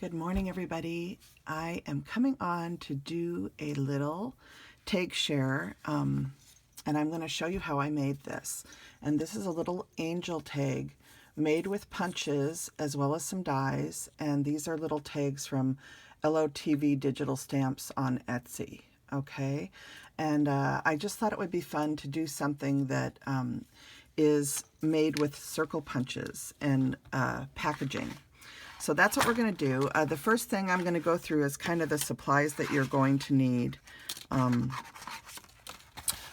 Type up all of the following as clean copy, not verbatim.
Good morning, everybody. I am coming on to do a little tag share, and I'm going to show you how I made this. And this is a little angel tag made with punches as well as some dies, and these are little tags from LOTV Digital Stamps on Etsy. Okay, and I just thought it would be fun to do something that is made with circle punches and packaging. So that's what we're going to do. The first thing I'm going to go through is kind of the supplies that you're going to need.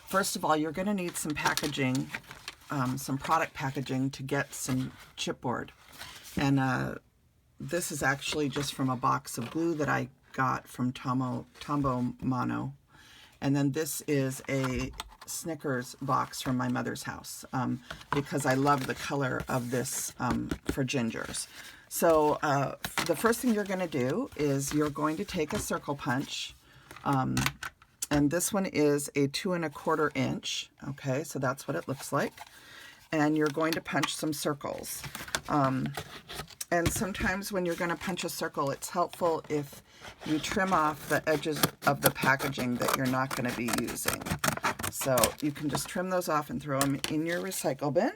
First of all, you're going to need some packaging, some product packaging to get some chipboard. And this is actually just from a box of glue that I got from Tombow Mono. And then this is a Snickers box from my mother's house because I love the color of this for gingers. So the first thing you're going to do is you're going to take a circle punch, and this one is a 2 1/4 inch. Okay, so that's what it looks like. And you're going to punch some circles. And sometimes when you're going to punch a circle, it's helpful if you trim off the edges of the packaging that you're not going to be using. So you can just trim those off and throw them in your recycle bin.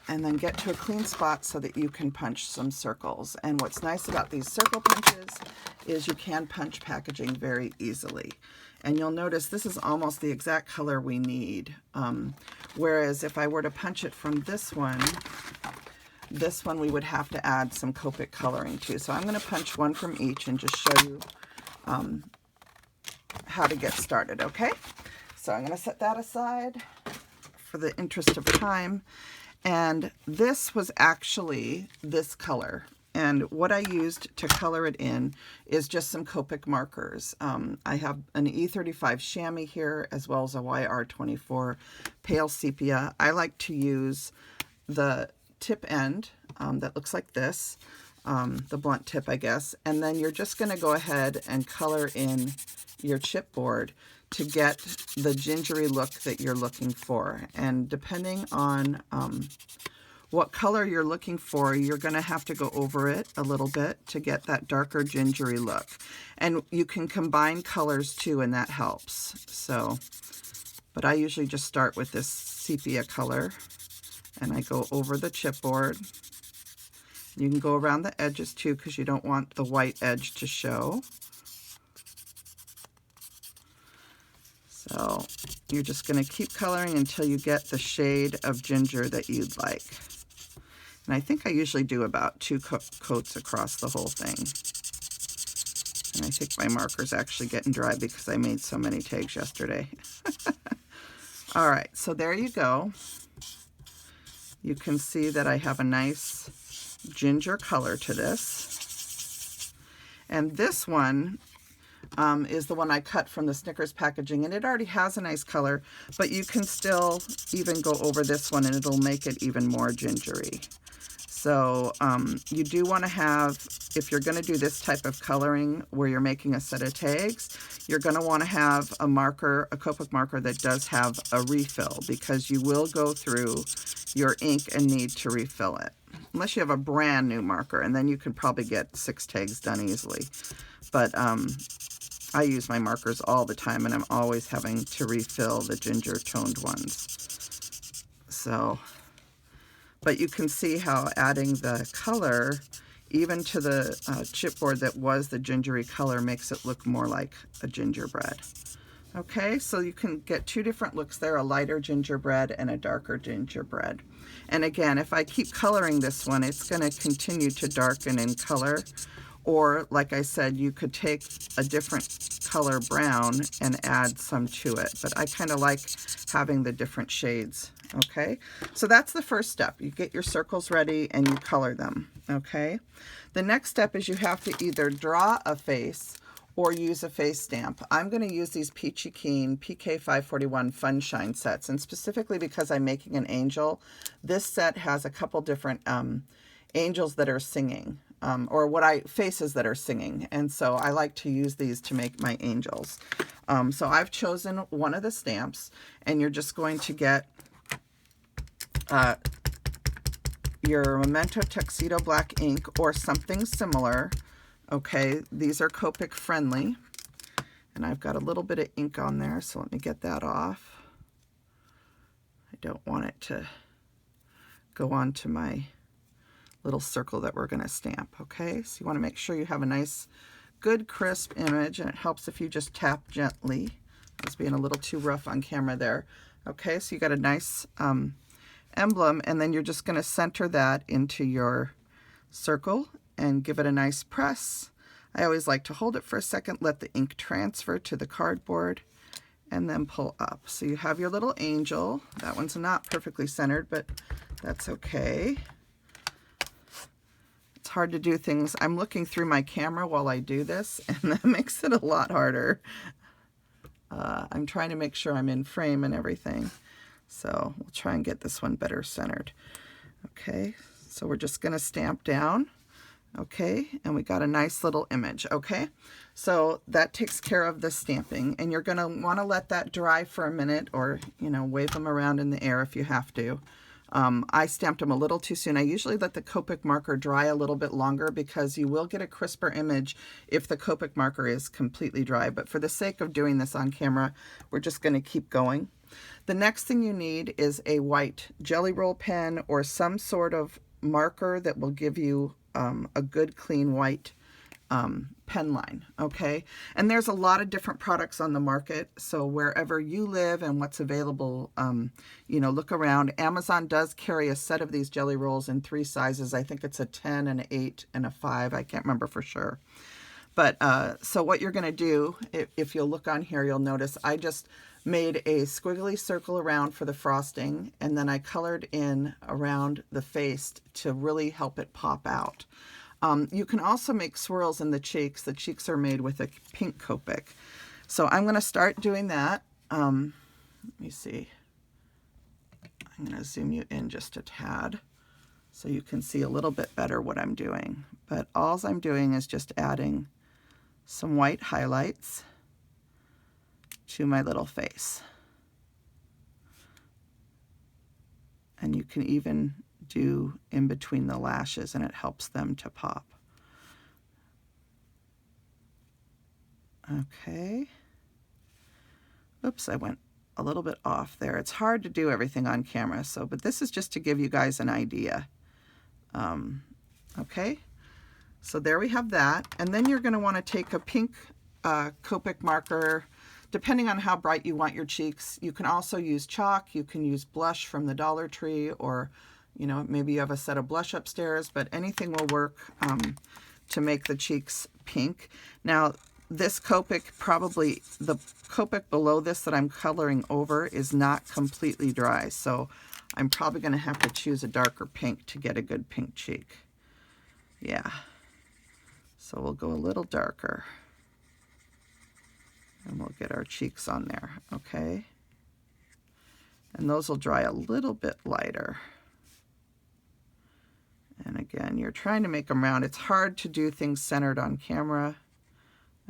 And then get to a clean spot so that you can punch some circles. And what's nice about these circle punches is you can punch packaging very easily. And you'll notice this is almost the exact color we need. Whereas if I were to punch it from this one we would have to add some Copic coloring to. So I'm going to punch one from each and just show you how to get started, okay? So I'm going to set that aside for the interest of time. And this was actually this color. And what I used to color it in is just some Copic markers. I have an E35 chamois here as well as a YR24 pale sepia. I like to use the tip end that looks like this, the blunt tip, I guess. And then you're just going to go ahead and color in your chipboard to get the gingery look that you're looking for. And depending on what color you're looking for, you're going to have to go over it a little bit to get that darker gingery look. And you can combine colors too, and that helps. So, but I usually just start with this sepia color, and I go over the chipboard. You can go around the edges too, because you don't want the white edge to show. So you're just going to keep coloring until you get the shade of ginger that you'd like. And I think I usually do about 2 coats across the whole thing. And I think my marker's actually getting dry because I made so many tags yesterday. All right, so there you go. You can see that I have a nice ginger color to this. And this one is the one I cut from the Snickers packaging, and it already has a nice color, but you can still even go over this one and it'll make it even more gingery. So you do want to have, if you're going to do this type of coloring where you're making a set of tags, you're going to want to have a marker, a Copic marker that does have a refill, because you will go through your ink and need to refill it. Unless you have a brand new marker, and then you could probably get 6 tags done easily. But I use my markers all the time, and I'm always having to refill the ginger toned ones. So, but you can see how adding the color, even to the chipboard that was the gingery color, makes it look more like a gingerbread. Okay, so you can get 2 different looks there, a lighter gingerbread and a darker gingerbread. And again, if I keep coloring this one, it's going to continue to darken in color. Or, like I said, you could take a different color brown and add some to it. But I kind of like having the different shades, okay? So that's the first step. You get your circles ready and you color them, okay? The next step is you have to either draw a face or use a face stamp. I'm going to use these Peachy Keen PK541 Fun Shine sets. And specifically because I'm making an angel, this set has a couple different angels that are singing. Faces that are singing. And so I like to use these to make my angels. So I've chosen one of the stamps, and you're just going to get your Memento Tuxedo Black ink or something similar. Okay, these are Copic friendly. And I've got a little bit of ink on there, so let me get that off. I don't want it to go onto my little circle that we're going to stamp. Okay, so you want to make sure you have a nice, good, crisp image, and it helps if you just tap gently. I was being a little too rough on camera there. Okay, so you got a nice emblem, and then you're just going to center that into your circle and give it a nice press. I always like to hold it for a second, let the ink transfer to the cardboard, and then pull up. So you have your little angel. That one's not perfectly centered, but that's okay. It's hard to do things. I'm looking through my camera while I do this, and that makes it a lot harder. I'm trying to make sure I'm in frame and everything. So we'll try and get this one better centered. Okay, so we're just going to stamp down. Okay, and we got a nice little image. Okay, so that takes care of the stamping, and you're going to want to let that dry for a minute, or, you know, wave them around in the air if you have to. I stamped them a little too soon. I usually let the Copic marker dry a little bit longer because you will get a crisper image if the Copic marker is completely dry. But for the sake of doing this on camera, we're just going to keep going. The next thing you need is a white Jelly Roll pen or some sort of marker that will give you a good clean white pen line. Okay, and there's a lot of different products on the market, so wherever you live and what's available, you know, look around. Amazon does carry a set of these jelly rolls in 3 sizes. I think it's a 10, an 8, and a 5. I can't remember for sure. But so what you're going to do, if you'll look on here, you'll notice I just made a squiggly circle around for the frosting, and then I colored in around the face to really help it pop out. You can also make swirls in the cheeks. The cheeks are made with a pink Copic. So I'm going to start doing that. Let me see. I'm going to zoom you in just a tad so you can see a little bit better what I'm doing. But all I'm doing is just adding some white highlights to my little face. And you can even do in between the lashes, and it helps them to pop. Okay. Oops, I went a little bit off there. It's hard to do everything on camera, so but this is just to give you guys an idea. Okay, so there we have that, and then you're going to want to take a pink Copic marker. Depending on how bright you want your cheeks, you can also use chalk. You can use blush from the Dollar Tree, or, you know, maybe you have a set of blush upstairs, but anything will work to make the cheeks pink. Now, this Copic, probably the Copic below this that I'm coloring over is not completely dry, so I'm probably going to have to choose a darker pink to get a good pink cheek. Yeah, so we'll go a little darker. And we'll get our cheeks on there, okay? And those will dry a little bit lighter. And again, you're trying to make them round. It's hard to do things centered on camera.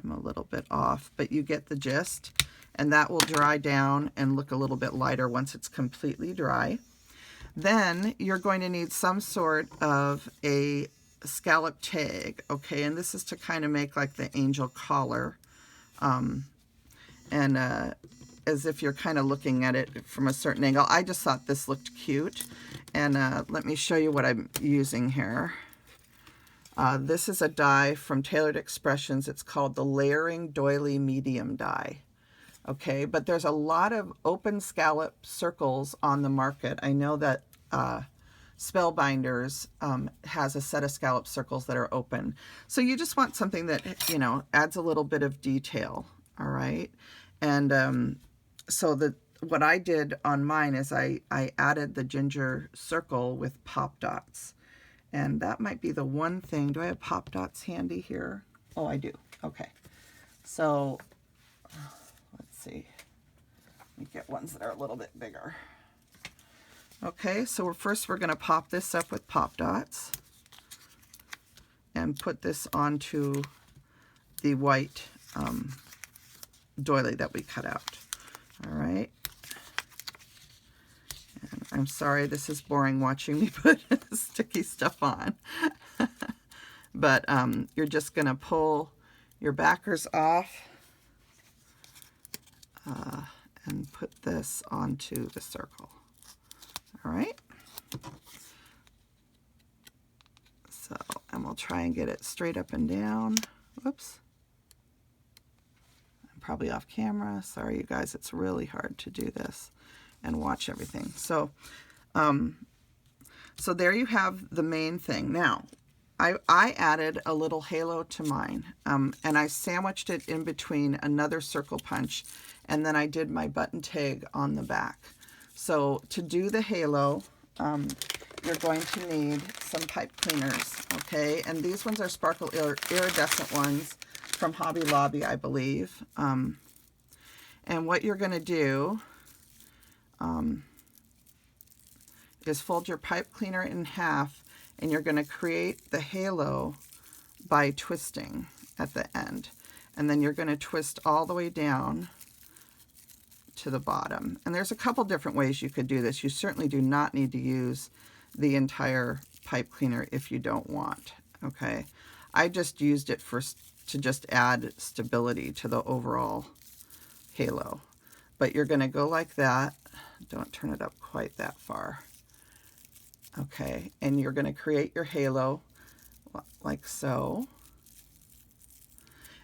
I'm a little bit off, but you get the gist. And that will dry down and look a little bit lighter once it's completely dry. Then you're going to need some sort of a scallop tag, okay? And this is to kind of make like the angel collar. As if you're kind of looking at it from a certain angle. I just thought this looked cute. And let me show you what I'm using here. This is a die from Tailored Expressions. It's called the Layering Doily Medium Die. Okay, but there's a lot of open scallop circles on the market. I know that Spellbinders has a set of scallop circles that are open. So you just want something that, you know, adds a little bit of detail. All right, and so what I did on mine is I added the ginger circle with pop dots, and that might be the one thing. Do I have pop dots handy here? Oh, I do. Okay, so let's see. Let me get ones that are a little bit bigger. Okay, so first we're going to pop this up with pop dots and put this onto the white doily that we cut out. All right, and I'm sorry, this is boring watching me put sticky stuff on. But you're just going to pull your backers off and put this onto the circle. All right. So, and we'll try and get it straight up and down. Whoops. I'm probably off camera. Sorry, you guys. It's really hard to do this and watch everything. So, so there you have the main thing. Now, I added a little halo to mine, and I sandwiched it in between another circle punch, and then I did my button tag on the back. So to do the halo, you're going to need some pipe cleaners, okay? And these ones are sparkle iridescent ones from Hobby Lobby, I believe. And what you're going to do is fold your pipe cleaner in half, and you're going to create the halo by twisting at the end. And then you're going to twist all the way down to the bottom. And there's a couple different ways you could do this. You certainly do not need to use the entire pipe cleaner if you don't want, okay? I just used it to just add stability to the overall halo. But you're going to go like that. Don't turn it up quite that far. Okay, and you're going to create your halo like so.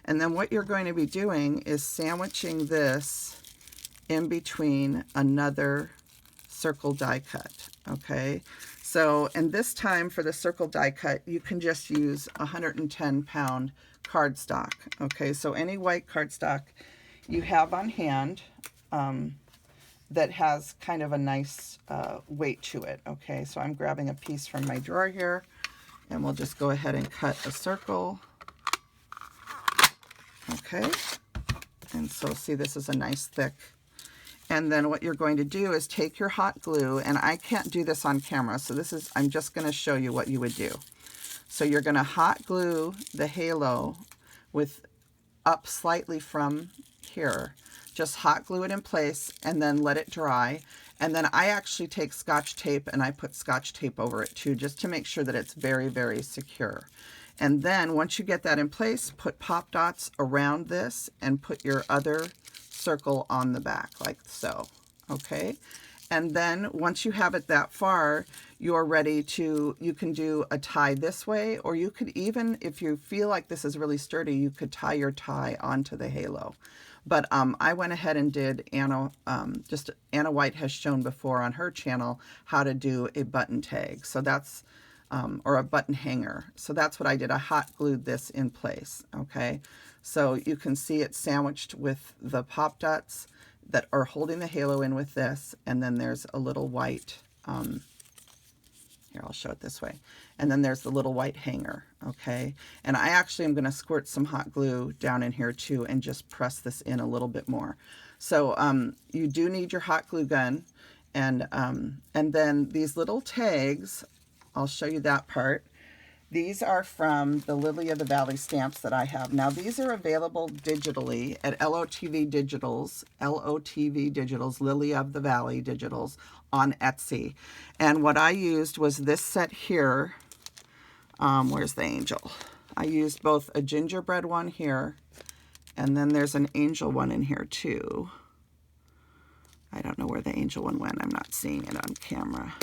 And then what you're going to be doing is sandwiching this in between another circle die cut, okay? So, and this time for the circle die cut, you can just use 110-pound cardstock, okay? So any white cardstock you have on hand that has kind of a nice weight to it, okay? So I'm grabbing a piece from my drawer here, and we'll just go ahead and cut a circle, okay? And so see, this is a nice thick. And then what you're going to do is take your hot glue, and I can't do this on camera, so this is, I'm just going to show you what you would do. So you're going to hot glue the halo with up slightly from here. Just hot glue it in place and then let it dry. And then I actually take Scotch tape and I put Scotch tape over it too, just to make sure that it's very, very secure. And then once you get that in place, put pop dots around this and put your other circle on the back like so, okay? And then once you have it that far, you're ready to, you can do a tie this way, or you could even, if you feel like this is really sturdy, you could tie your tie onto the halo. But I went ahead and did Anna White has shown before on her channel how to do a button tag. So that's, or a button hanger. So that's what I did. I hot glued this in place, okay? So you can see it sandwiched with the pop dots that are holding the halo in with this, and then there's a little white, here, I'll show it this way. And then there's the little white hanger, okay? And I actually am gonna squirt some hot glue down in here too and just press this in a little bit more. So you do need your hot glue gun, and then these little tags, I'll show you that part. These are from the Lili of the Valley stamps that I have. Now these are available digitally at LOTV Digitals, Lili of the Valley Digitals on Etsy. And what I used was this set here. Where's the angel? I used both a gingerbread one here, and then there's an angel one in here too. I don't know where the angel one went. I'm not seeing it on camera,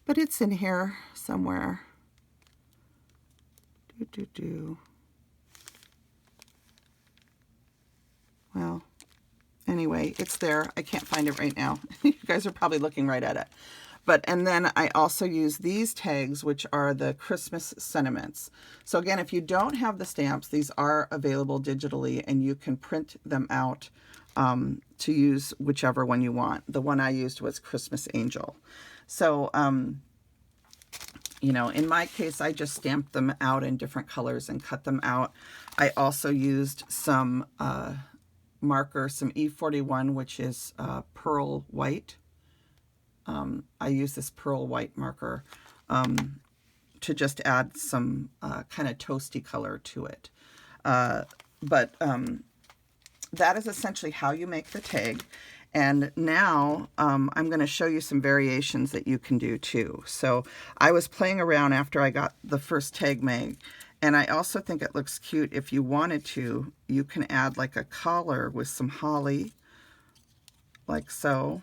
but it's in here somewhere. Well, anyway, it's there. I can't find it right now. You guys are probably looking right at it. But, and then I also use these tags, which are the Christmas sentiments. So again, if you don't have the stamps, these are available digitally, and you can print them out to use whichever one you want. The one I used was Christmas Angel. So, you know, in my case, I just stamped them out in different colors and cut them out. I also used some marker, some E41, which is pearl white. I use this pearl white marker to just add some kind of toasty color to it. But that is essentially how you make the tag. And now I'm going to show you some variations that you can do too. So I was playing around after I got the first tag made, and I also think it looks cute. If you wanted to, you can add like a collar with some holly, like so,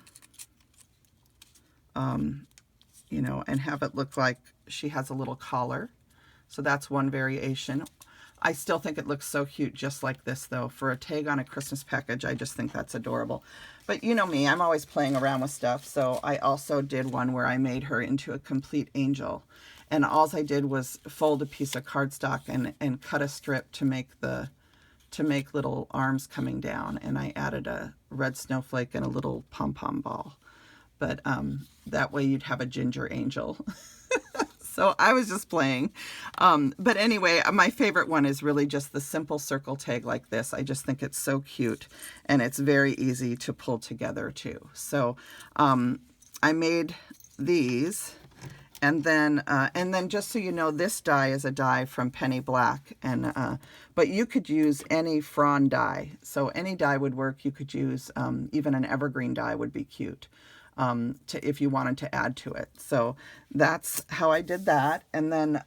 you know, and have it look like she has a little collar. So that's one variation. I still think it looks so cute just like this though. For a tag on a Christmas package, I just think that's adorable. But you know me, I'm always playing around with stuff. So I also did one where I made her into a complete angel. And all I did was fold a piece of cardstock and cut a strip to make little arms coming down. And I added a red snowflake and a little pom-pom ball. But that way you'd have a ginger angel. So I was just playing. But anyway, my favorite one is really just the simple circle tag like this. I just think it's so cute, and it's very easy to pull together too. So I made these, and then just so you know, this die is a die from Penny Black, and but you could use any frond die. So any die would work. You could use even an evergreen die would be cute. If you wanted to add to it. So that's how I did that. And then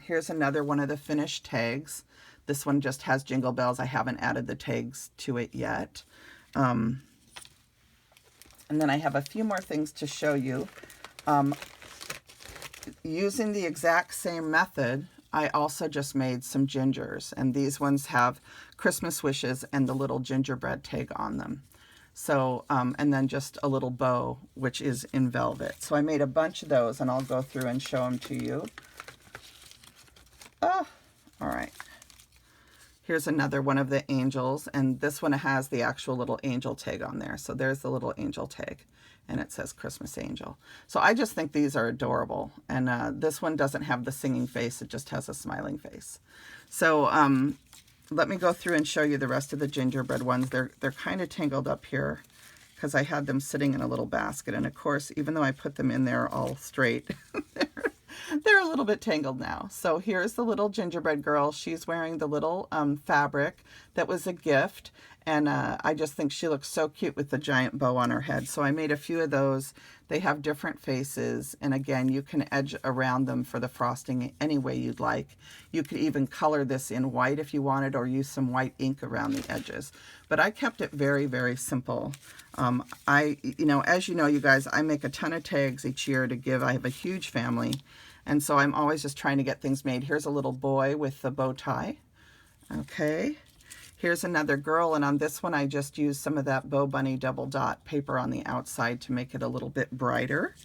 here's another one of the finished tags. This one just has jingle bells. I haven't added the tags to it yet. And then I have a few more things to show you. Using the exact same method, I also just made some gingers. And these ones have Christmas wishes and the little gingerbread tag on them. So, and then just a little bow, which is in velvet. So I made a bunch of those, and I'll go through and show them to you. Oh, all right. Here's another one of the angels, and this one has the actual little angel tag on there. So there's the little angel tag, and it says Christmas Angel. So I just think these are adorable. And this one doesn't have the singing face. It just has a smiling face. So, let me go through and show you the rest of the gingerbread ones. They're kind of tangled up here because I had them sitting in a little basket. And of course, even though I put them in there all straight, they're a little bit tangled now. So here's the little gingerbread girl. She's wearing the little fabric that was a gift. And I just think she looks so cute with the giant bow on her head. So I made a few of those. They have different faces. And again, you can edge around them for the frosting any way you'd like. You could even color this in white if you wanted, or use some white ink around the edges. But I kept it very, very simple. You know, as you know, you guys, I make a ton of tags each year to give. I have a huge family. And so I'm always just trying to get things made. Here's a little boy with the bow tie. Okay. Here's another girl, and on this one I just used some of that Bow Bunny double dot paper on the outside to make it a little bit brighter.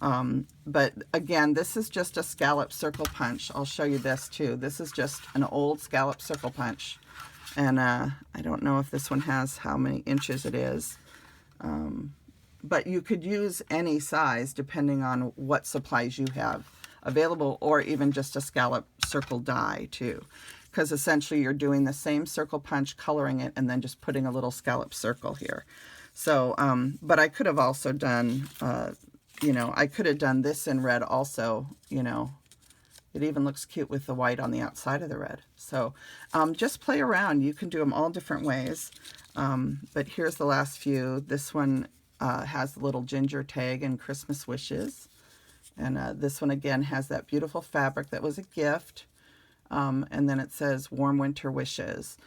But again, this is just a scallop circle punch. I'll show you this too. This is just an old scallop circle punch. And I don't know if this one has how many inches it is. But you could use any size depending on what supplies you have available, or even just a scallop circle die too. Because essentially you're doing the same circle punch, coloring it, and then just putting a little scallop circle here. So, but I could have also done, you know, I could have done this in red also, you know. It even looks cute with the white on the outside of the red. So just play around. You can do them all different ways. But here's the last few. This one has the little ginger tag and Christmas wishes. And this one again has that beautiful fabric that was a gift. And then it says warm winter wishes.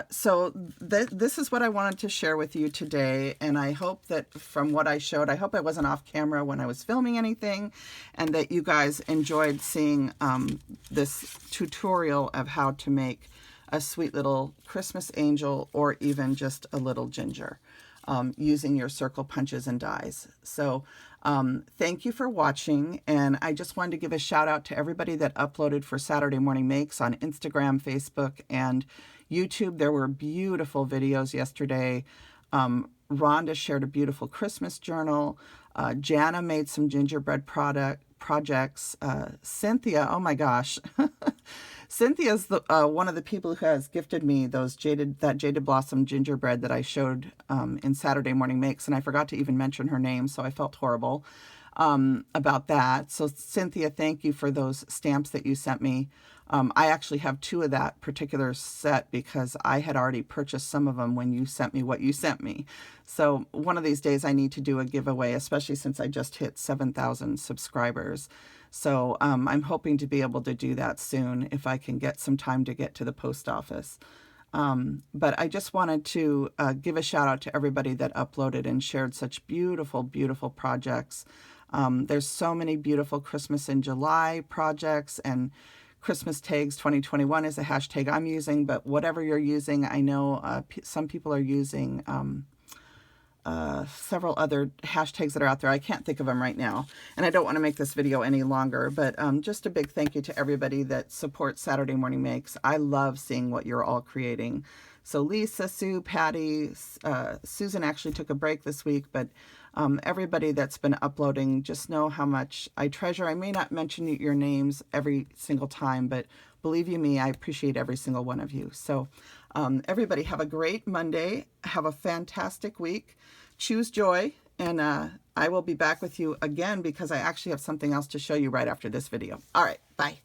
So this is what I wanted to share with you today. And I hope that from what I showed, I hope I wasn't off camera when I was filming anything, and that you guys enjoyed seeing this tutorial of how to make a sweet little Christmas angel, or even just a little ginger, using your circle punches and dies. So thank you for watching, and I just wanted to give a shout out to everybody that uploaded for Saturday Morning Makes on Instagram, Facebook, and YouTube. There were beautiful videos yesterday. Rhonda shared a beautiful Christmas journal. Jana made some gingerbread projects. Cynthia, oh my gosh. Cynthia's one of the people who has gifted me those Jaded Blossom gingerbread that I showed in Saturday Morning Makes, and I forgot to even mention her name, so I felt horrible. about that. So Cynthia, thank you for those stamps that you sent me. I actually have 2 of that particular set because I had already purchased some of them when you sent me what you sent me. So one of these days I need to do a giveaway, especially since I just hit 7,000 subscribers. So I'm hoping to be able to do that soon if I can get some time to get to the post office. But I just wanted to give a shout out to everybody that uploaded and shared such beautiful, beautiful projects. There's so many beautiful Christmas in July projects, and Christmas tags 2021 is a hashtag I'm using, but whatever you're using, I know some people are using several other hashtags that are out there. I can't think of them right now, and I don't want to make this video any longer, but just a big thank you to everybody that supports Saturday Morning Makes. I love seeing what you're all creating. So Lisa, Sue, Patty, Susan actually took a break this week, but everybody that's been uploading, just know how much I treasure. I may not mention your names every single time, but believe you me, I appreciate every single one of you. So everybody have a great Monday. Have a fantastic week. Choose joy, and I will be back with you again because I actually have something else to show you right after this video. All right, bye.